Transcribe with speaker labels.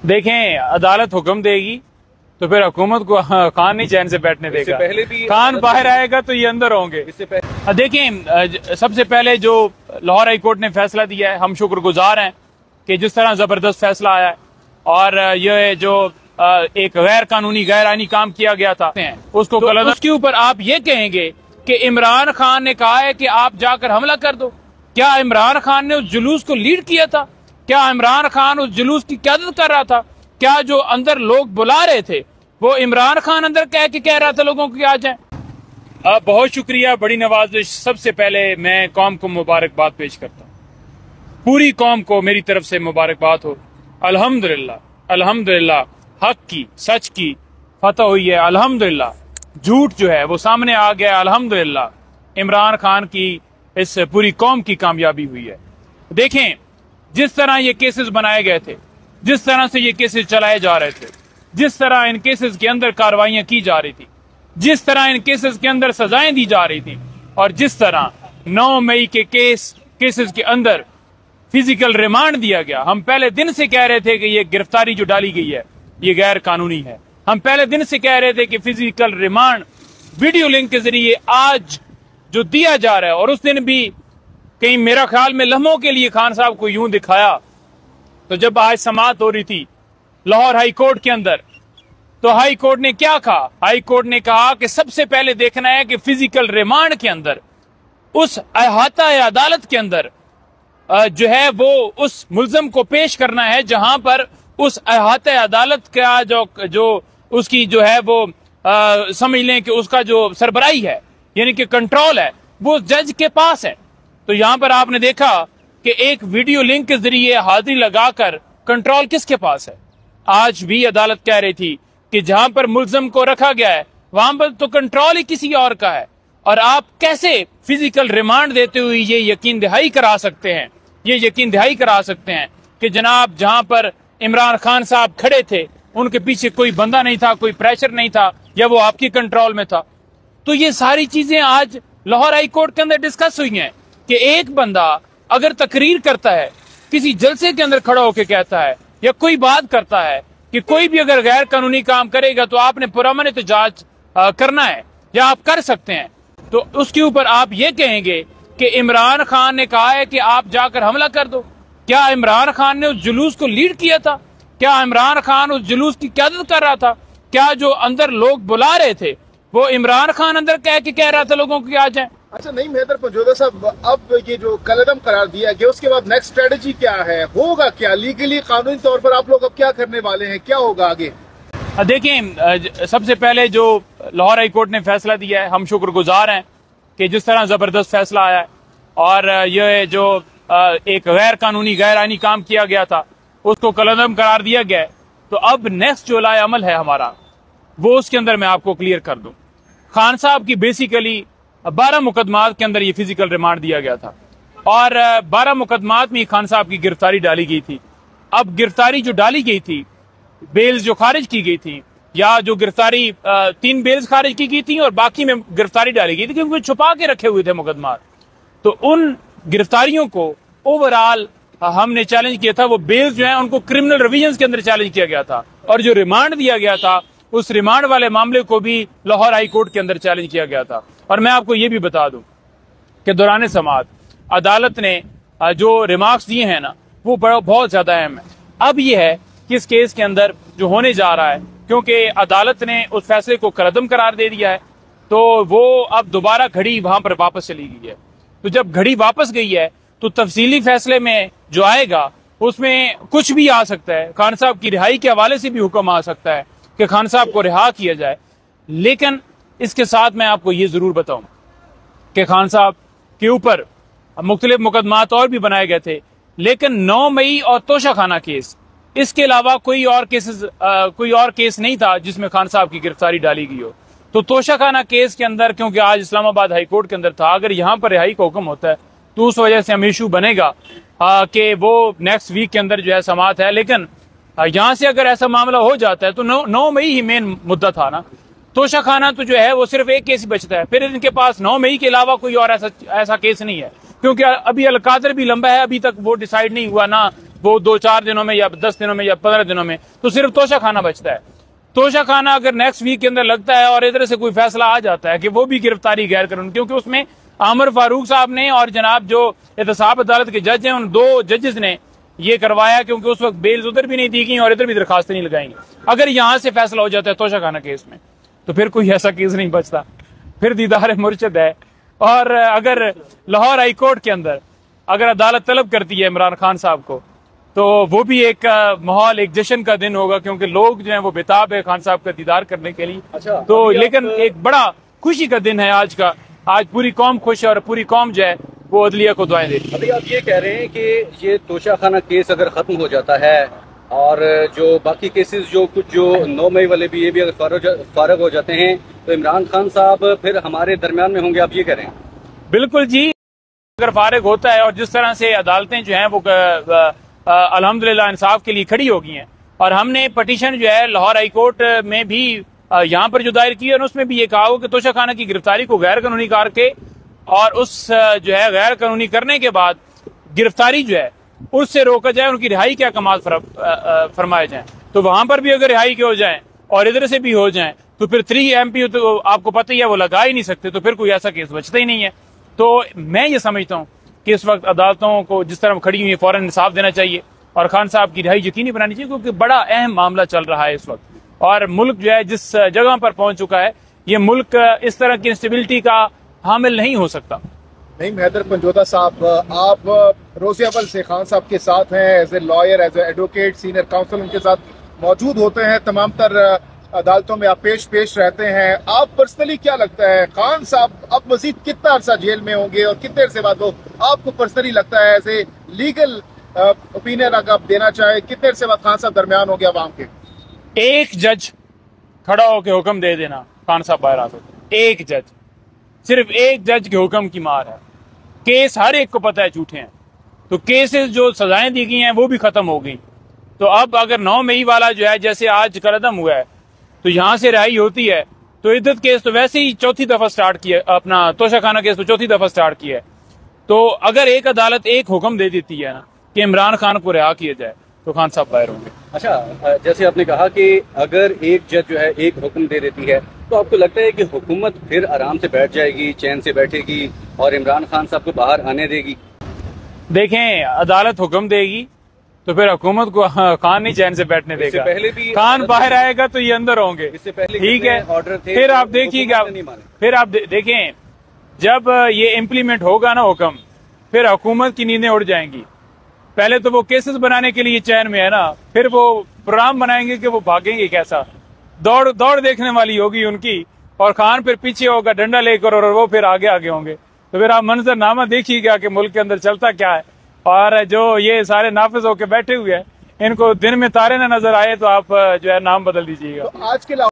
Speaker 1: देखें, अदालत हुक्म देगी तो फिर हुकूमत को खान नहीं चैन से बैठने देगा।
Speaker 2: पहले भी
Speaker 1: खान बाहर आएगा तो ये अंदर होंगे। देखें, सबसे पहले जो लाहौर हाई कोर्ट ने फैसला दिया है, हम शुक्रगुजार हैं कि जिस तरह जबरदस्त फैसला आया है और ये जो एक गैर कानूनी गैर आईनी काम किया गया था उसको तो उसके ऊपर आप ये कहेंगे कि इमरान खान ने कहा है कि आप जाकर हमला कर दो। क्या इमरान खान ने उस जुलूस को लीड किया था? क्या इमरान खान उस जुलूस की क़यादत कर रहा था? क्या जो अंदर लोग बुला रहे थे वो इमरान खान अंदर कह रहा था लोगों को आ जाए? बहुत शुक्रिया, बड़ी नवाजिश। सबसे पहले मैं कौम को मुबारकबाद पेश करता हूँ। पूरी कौम को मेरी तरफ से मुबारकबाद हो। अल्हम्दुलिल्लाह, अल्हम्दुलिल्लाह, हक की सच की फतह हुई है। अल्हम्दुलिल्लाह, झूठ जो है वो सामने आ गया। अल्हम्दुलिल्लाह, इमरान खान की इस पूरी कौम की कामयाबी हुई है। देखें, जिस तरह ये केसेस बनाए गए थे, जिस तरह से ये केसेस चलाए जा रहे थे, जिस तरह इन केसेस के अंदर कार्रवाइयां की जा रही थी, जिस तरह इन केसेस के अंदर सजाएं दी जा रही थी और जिस तरह 9 मई के केसेस के अंदर फिजिकल रिमांड दिया गया। हम पहले दिन से कह रहे थे कि ये गिरफ्तारी जो डाली गई है ये गैर कानूनी है। हम पहले दिन से कह रहे थे कि फिजिकल रिमांड वीडियो लिंक के जरिए आज जो दिया जा रहा है, और उस दिन भी कहीं मेरा ख्याल में लम्हों के लिए खान साहब को यूं दिखाया। तो जब आज समाअत हो रही थी लाहौर हाई कोर्ट के अंदर, तो हाई कोर्ट ने क्या कहा? हाई कोर्ट ने कहा कि सबसे पहले देखना है कि फिजिकल रिमांड के अंदर, उस अहाता अदालत के अंदर जो है वो उस मुल्जम को पेश करना है जहां पर उस अहाता अदालत का जो उसकी जो है वो समझ लें कि उसका जो सरबराही है, यानी कि कंट्रोल है, वो जज के पास है। तो यहां पर आपने देखा कि एक वीडियो लिंक के जरिए हाजिरी लगाकर कंट्रोल किसके पास है? आज भी अदालत कह रही थी कि जहां पर मुल्जम को रखा गया है वहां पर तो कंट्रोल ही किसी और का है। और आप कैसे फिजिकल रिमांड देते हुए ये यकीन दहाई करा सकते हैं, ये यकीन दहाई करा सकते हैं कि जनाब जहां पर इमरान खान साहब खड़े थे उनके पीछे कोई बंदा नहीं था, कोई प्रेशर नहीं था, या वो आपकी कंट्रोल में था? तो ये सारी चीजें आज लाहौर हाई कोर्ट के अंदर डिस्कस हुई हैं कि एक बंदा अगर तकरीर करता है, किसी जलसे के अंदर खड़ा होकर कहता है या कोई बात करता है कि कोई भी अगर गैर कानूनी काम करेगा तो आपने पुरअमन एहतजाज करना है या आप कर सकते हैं, तो उसके ऊपर आप ये कहेंगे कि इमरान खान ने कहा है कि आप जाकर हमला कर दो। क्या इमरान खान ने उस जुलूस को लीड किया था? क्या इमरान खान उस जुलूस की क़यादत कर रहा था? क्या जो अंदर लोग बुला रहे थे वो इमरान खान अंदर कह रहा था लोगों को आ जाए?
Speaker 2: अच्छा, नहीं मेहतर पंजोदा साहब, अब ये जो कलअदम करार दिया गया उसके बाद नेक्स्ट स्ट्रेटजी क्या है? होगा क्या लीगली, कानूनी तौर पर आप लोग अब क्या करने वाले हैं? क्या होगा आगे?
Speaker 1: देखें, सबसे पहले जो लाहौर हाई कोर्ट ने फैसला दिया है, हम शुक्रगुजार हैं कि जिस तरह जबरदस्त फैसला आया है और ये जो एक गैर कानूनी गैर आईनी काम किया गया था उसको कलअदम करार दिया गया है। तो अब नेक्स्ट जो लाए अमल है हमारा, वो उसके अंदर मैं आपको क्लियर कर दूं। खान साहब की बेसिकली 12 मुकदमात के अंदर ये फिजिकल रिमांड दिया गया था और 12 मुकदमात में खान साहब की गिरफ्तारी डाली गई थी। अब गिरफ्तारी जो डाली गई थी, बेल्स जो खारिज की गई थी, या जो गिरफ्तारी 3 बेल्स खारिज की गई थी और बाकी में गिरफ्तारी डाली गई थी क्योंकि छुपा के रखे हुए थे मुकदमात। तो उन गिरफ्तारियों को ओवरऑल हमने चैलेंज किया था। वो बेल्स जो है उनको क्रिमिनल रिविजन के अंदर चैलेंज किया गया था और जो रिमांड दिया गया था उस रिमांड वाले मामले को भी लाहौर हाई कोर्ट के अंदर चैलेंज किया गया था। और मैं आपको ये भी बता दूं कि दौरान समाअत अदालत ने जो रिमार्क्स दिए हैं ना, वो बहुत ज्यादा अहम है। अब ये है कि इस केस के अंदर जो होने जा रहा है, क्योंकि अदालत ने उस फैसले को कलअदम करार दे दिया है, तो वो अब दोबारा घड़ी वहां पर वापस चली गई है। तो जब घड़ी वापस गई है तो तफसीली फैसले में जो आएगा उसमें कुछ भी आ सकता है। खान साहब की रिहाई के हवाले से भी हुक्म आ सकता है कि खान साहब को रिहा किया जाए। लेकिन इसके साथ मैं आपको ये जरूर बताऊं कि खान साहब के ऊपर मुख्तलिफ मुकदमात और भी बनाए गए थे, लेकिन 9 मई और तोशाखाना केस, इसके अलावा कोई और केस नहीं था जिसमें खान साहब की गिरफ्तारी डाली गई हो। तो तोशाखाना केस के अंदर, क्योंकि आज इस्लामाबाद हाई कोर्ट के अंदर था, अगर यहाँ पर रिहाई का हुक्म होता है तो उस वजह से हम इशू बनेगा कि वो नेक्स्ट वीक के अंदर जो है समाअत है। लेकिन यहाँ से अगर ऐसा मामला हो जाता है तो 9 मई ही मेन मुद्दा था ना। तोशाखाना तो जो है वो सिर्फ एक केस ही बचता है, फिर इनके पास 9 मई के अलावा कोई और ऐसा केस नहीं है, क्योंकि अभी अलकादर भी लंबा है, अभी तक वो डिसाइड नहीं हुआ ना वो 2-4 दिनों में या 10 दिनों में या 15 दिनों में, तो सिर्फ तोशा खाना बचता है। तोशा खाना अगर नेक्स्ट वीक के अंदर लगता है और इधर से कोई फैसला आ जाता है कि वो भी गिरफ्तारी गैर कानूनी, क्योंकि उसमें आमिर फारूक साहब ने और जनाब जो एहतसाब अदालत के जज हैं उन 2 जजेस ने ये करवाया, क्योंकि उस वक्त बेल्स उधर भी नहीं दी गई और इधर भी दरखास्तें नहीं लगाई। अगर यहां से फैसला हो जाता है तोशा खाना केस में, तो फिर कोई ऐसा केस नहीं बचता, फिर दीदार मुर्शद है। और अगर लाहौर हाई कोर्ट के अंदर अगर अदालत तलब करती है इमरान खान साहब को, तो वो भी एक माहौल, एक जश्न का दिन होगा, क्योंकि लोग जो है वो बेताब है खान साहब का दीदार करने के लिए।
Speaker 2: अच्छा,
Speaker 1: तो लेकिन एक बड़ा खुशी का दिन है आज का। आज पूरी कौम खुश है और पूरी कौम जो है वो अदलिया को दुआएं देती है।
Speaker 3: अभी आप ये कह रहे हैं कि ये तोशा खाना केस अगर खत्म हो जाता है और जो बाकी केसेस जो 9 मई वाले भी, ये भी अगर फारग हो जाते हैं, तो इमरान खान साहब फिर हमारे दरमियान में होंगे, आप ये कह रहे हैं?
Speaker 1: बिल्कुल जी, अगर फारग होता है और जिस तरह से अदालतें जो हैं वो अल्हम्दुलिल्लाह इंसाफ के लिए खड़ी हो गई हैं, और हमने पटिशन जो है लाहौर हाई कोर्ट में भी यहाँ पर जो दायर की है, और उसमें भी ये कहा हो कि तोशा खाना की गिरफ्तारी को गैर कानूनी करके और उस जो है गैर कानूनी करने के बाद गिरफ्तारी जो है उससे रोका जाए, उनकी रिहाई के अहकाम फरमाए जाए। तो वहां पर भी अगर रिहाई के हो जाए और इधर से भी हो जाए, तो फिर 3 MP तो आपको पता ही है वो लगा ही नहीं सकते, तो फिर कोई ऐसा केस बचता ही नहीं है। तो मैं ये समझता हूँ कि इस वक्त अदालतों को जिस तरह खड़ी हुई है फौरन इंसाफ देना चाहिए और खान साहब की रिहाई यकीनी बनानी चाहिए, क्योंकि बड़ा अहम मामला चल रहा है इस वक्त, और मुल्क जो है जिस जगह पर पहुंच चुका है, ये मुल्क इस तरह की इंस्टेबिलिटी का हामिल नहीं हो सकता।
Speaker 2: नहीं, हैदर पंजोता साहब, आप रोज़ अव्वल से खान साहब के साथ हैं, as a lawyer, as a advocate, senior counsel उनके साथ मौजूद होते हैं, तमाम तर अदालतों में आप पेश रहते हैं। आप पर्सनली क्या लगता है खान साहब अब मजीद कितना अरसा जेल में होंगे और कितने अरसे बाद वो, आपको पर्सनली लगता है एज ए लीगल ओपिनियन अगर आप देना चाहे, कितने अरसे बाद खान साहब दरमियान होंगे आवाम के?
Speaker 1: एक जज खड़ा होकर हुक्म दे देना खान साहब बाहर आ सकते, एक जज, सिर्फ एक जज के हुक्म की मार है। केस हर एक को पता है झूठे हैं, तो केसेस जो सजाएं दी गई हैं वो भी खत्म हो गई। तो अब अगर 9 मई वाला जो है जैसे आज कदम हुआ है, तो यहां से रिहाई होती है, तो इद्दत केस तो वैसे ही 4थी दफा स्टार्ट किया, अपना तोशा खाना केस तो 4थी दफा स्टार्ट किया है। तो अगर एक अदालत एक हुक्म दे देती है ना कि इमरान खान को रिहा किया जाए, तो खान साहब बाहर होंगे।
Speaker 3: अच्छा, जैसे आपने कहा कि अगर एक जज जो है एक हुक्म दे देती है, तो आपको लगता है कि हुकूमत फिर आराम से बैठ जाएगी, चैन से बैठेगी और इमरान खान साहब को बाहर आने देगी?
Speaker 1: देखें, अदालत हुक्म देगी तो फिर हुकूमत को खान नहीं चैन से बैठने देगा।
Speaker 3: पहले भी
Speaker 1: खान बाहर आएगा तो ये अंदर होंगे,
Speaker 3: इससे पहले
Speaker 1: ठीक है।
Speaker 3: ऑर्डर थे,
Speaker 1: फिर आप देखिएगा, फिर आप देखें जब ये इम्प्लीमेंट होगा ना हुक्म, फिर हुकूमत की नींदें उड़ जाएंगी। पहले तो वो केसेस बनाने के लिए चैन में है ना, फिर वो प्रोग्राम बनाएंगे कि वो भागेंगे कैसा, दौड़ देखने वाली होगी उनकी, और खान फिर पीछे होगा डंडा लेकर और वो फिर आगे आगे तो फिर आप मंजरनामा देखिएगा कि मुल्क के अंदर चलता क्या है। और जो ये सारे नाफिज होके बैठे हुए हैं, इनको दिन में तारे ना नजर आए तो आप जो है नाम बदल दीजिएगा।
Speaker 2: तो आज के